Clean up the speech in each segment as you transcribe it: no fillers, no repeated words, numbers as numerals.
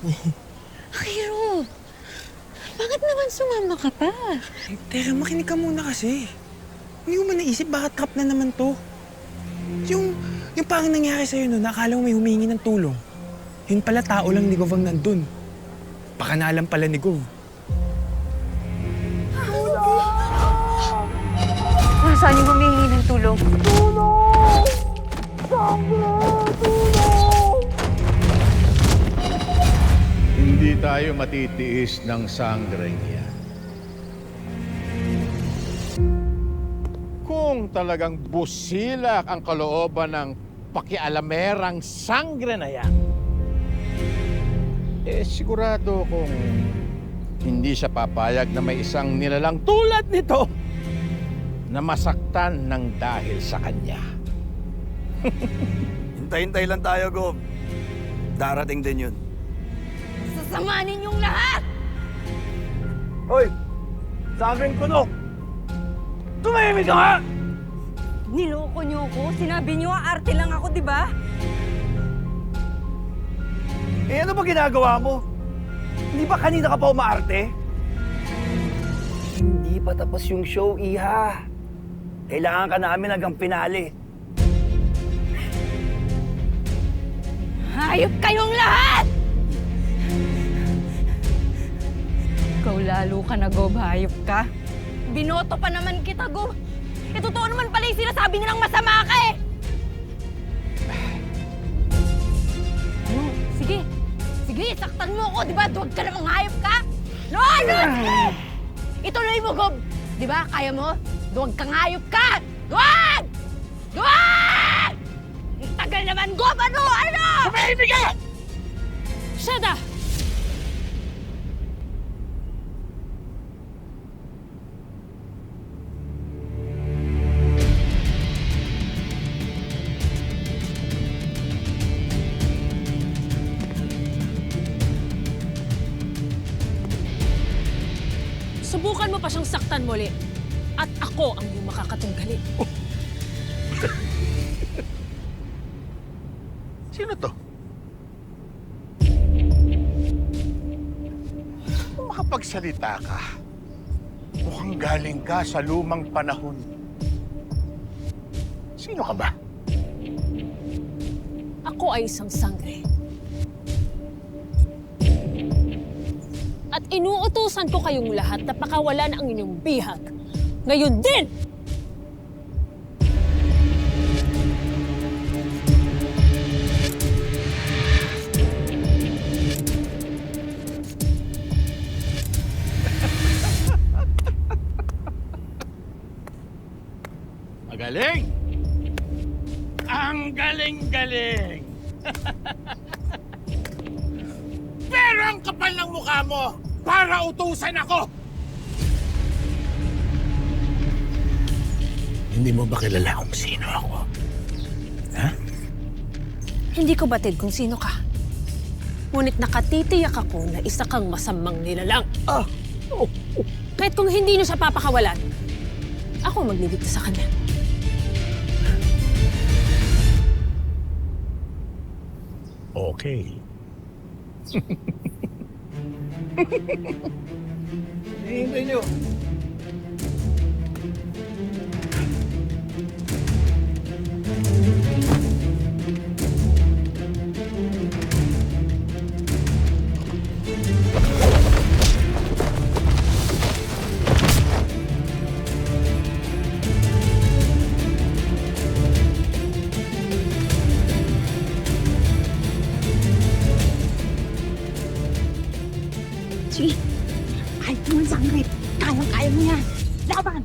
Hiro, bakit naman sumama ka pa? Teka, makinig ka muna kasi. Hindi mo ba naisip baka trap na naman to? Yung parang nangyari sa'yo no, nakala mo may humingi ng tulong. Yun pala tao lang ni Gov ang nandun. Baka naalam pala ni Gov. Nasaan yung humingi ng tulong? Tulong! Sangre! Tulong! Hindi tayo matitiis ng sangreng yan. Kung talagang busilak ang kalooban ng pakialamerang sangre na yan, sigurado kung hindi siya papayag na may isang nilalang tulad nito na masaktan ng dahil sa kanya. Hintay-hintay lang tayo, Gov. Darating din yun. Sasamahan ninyong lahat! Hoy! Sangreng kuno! Tumahimik ka nga! Niloko niyo ako? Sinabi niyo arte lang ako, di ba? Eh ano ba ginagawa mo? Hindi ba kanina ka pa umaarte? Hindi pa tapos yung show, Iha. Kailangan ka namin hanggang pinali. Hayop kayong lahat! Ikaw lalo ka na, Gob. Hayop ka. Binoto pa naman kita, Gob. E totoo naman pala yung sinasabi nilang masama ka eh! Ano? Sige. Sige, saktan mo ako, di ba? Duwag ka namang hayop ka! No! Sige! Ituloy mo, Gob! Di ba? Kaya mo? Duwag kang hayop ka! Duwag! Duwag! Ang tagal naman, Gob! Ano? Ano? Tumahimik ka! Shada! Subukan mo pa siyang saktan muli. At ako ang iyong makakatunggali. Sino to? Kung makapagsalita ka, mukhang galing ka sa lumang panahon. Sino ka ba? Ako ay isang sangre. At inuutusan ko kayong lahat na pakawalan ang inyong bihag. Ngayon din! Magaling! Ang galing-galing! Pero ang kapal ng mukha mo para utusan ako! Hindi mo ba kilala kung sino ako? Ha? Hindi ko batid kung sino ka. Ngunit nakatitiyak ako na isa kang masamang nilalang. Kahit kung hindi niyo siya papakawalan, ako magliligtas sa kanya. Okay. Hihintay nyo. Sige. Kahit naman sangre, kayang-kaya mo yan. Laban!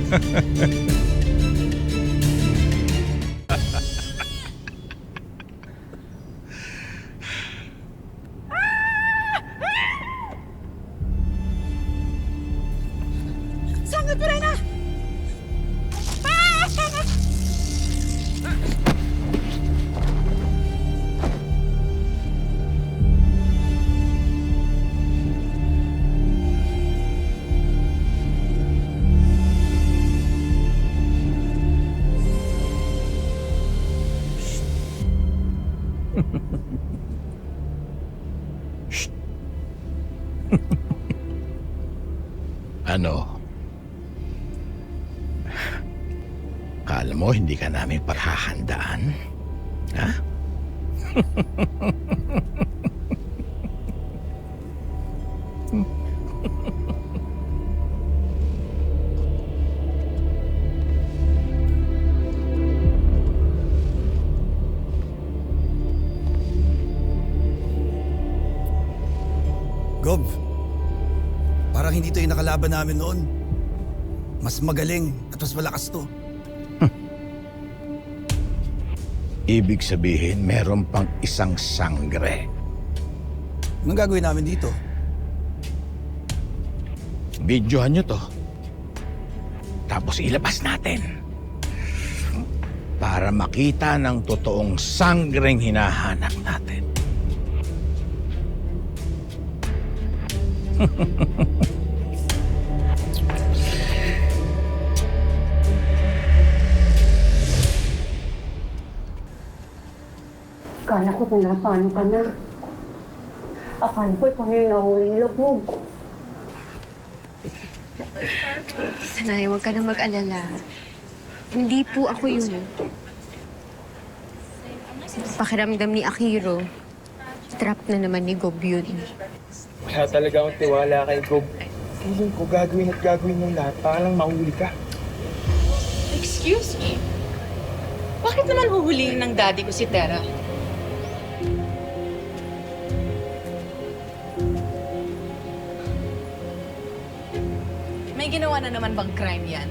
Sangat pa rin na! Ano? Kala mo hindi ka namin paghahandaan? Ha? Gob, parang hindi to yung nakalaban namin noon. Mas magaling at mas malakas to. Ibig sabihin, meron pang isang sangre. Anong gagawin namin dito? Videohan nyo to. Tapos ilabas natin. Para makita ng totoong sangreng hinahanap natin. Kala ko paano ka na. Akala ko ikaw na yung nahulog mo. Sanay, huwag ka na mag-alala. Hindi po ako yun. Pakiramdam ni Akiro, trap na naman ni Gob yun. Wala talaga akong tiwala kay Gob. Feeling ko gagawin at gagawin ng lahat para lang mahuli ka. Excuse me? Bakit naman huhulihin ng daddy ko si Tera? May ginawa na naman bang crime yan?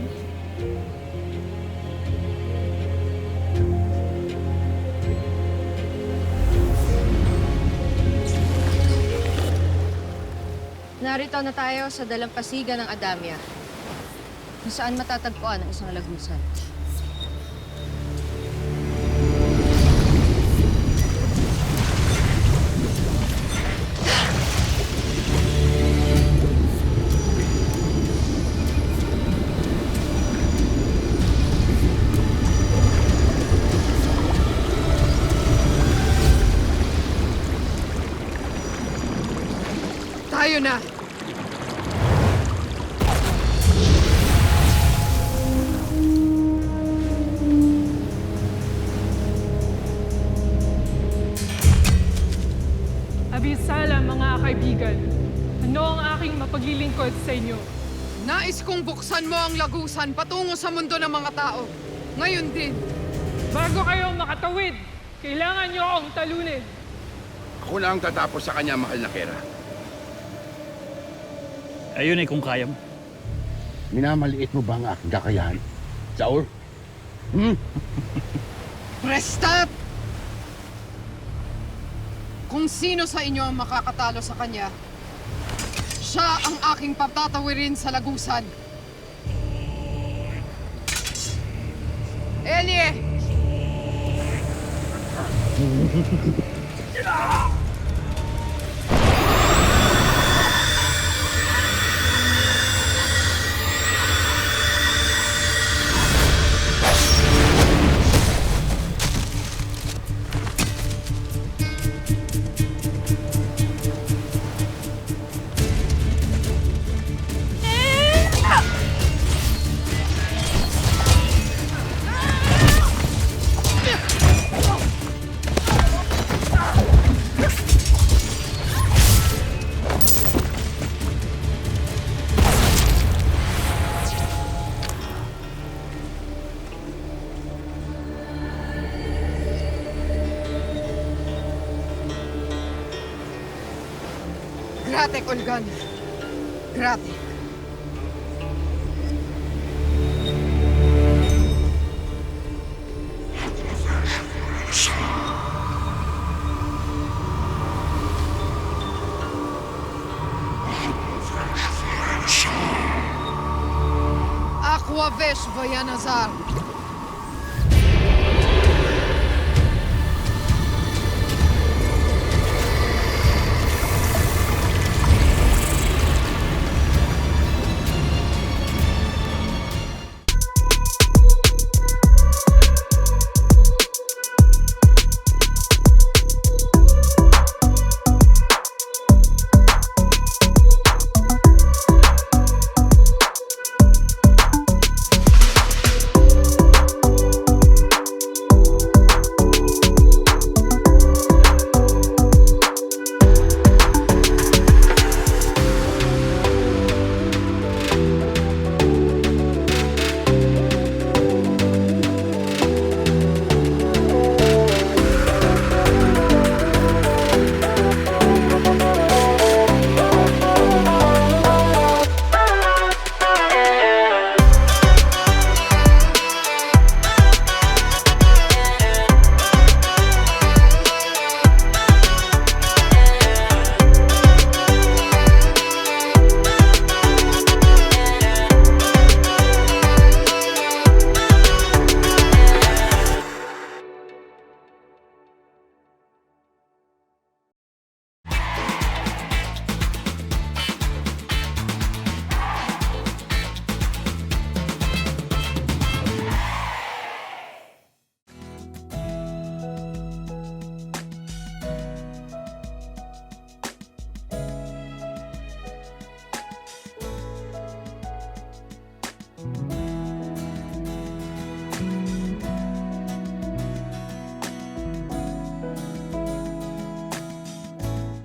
Narito na tayo sa dalampasigan ng Adamya, kung saan matatagpuan ang isang lagusan. Tayo na! Abisala, mga kaibigan. Ano ang aking mapaglilingkod sa inyo? Nais kong buksan mo ang lagusan patungo sa mundo ng mga tao. Ngayon din. Bago kayo makatawid, kailangan niyo akong talunin. Ako na ang tatapos sa kanya, mahal na Kera. Ayun ay kung kaya mo. Minamaliit mo ba ang aking kakayahan? Saul? Prestat! Kung sino sa inyo ang makakatalo sa kanya, siya ang aking patatawirin sa lagusan. Elie! Grate, Olgan. Grate. Lavesh Vayanazar.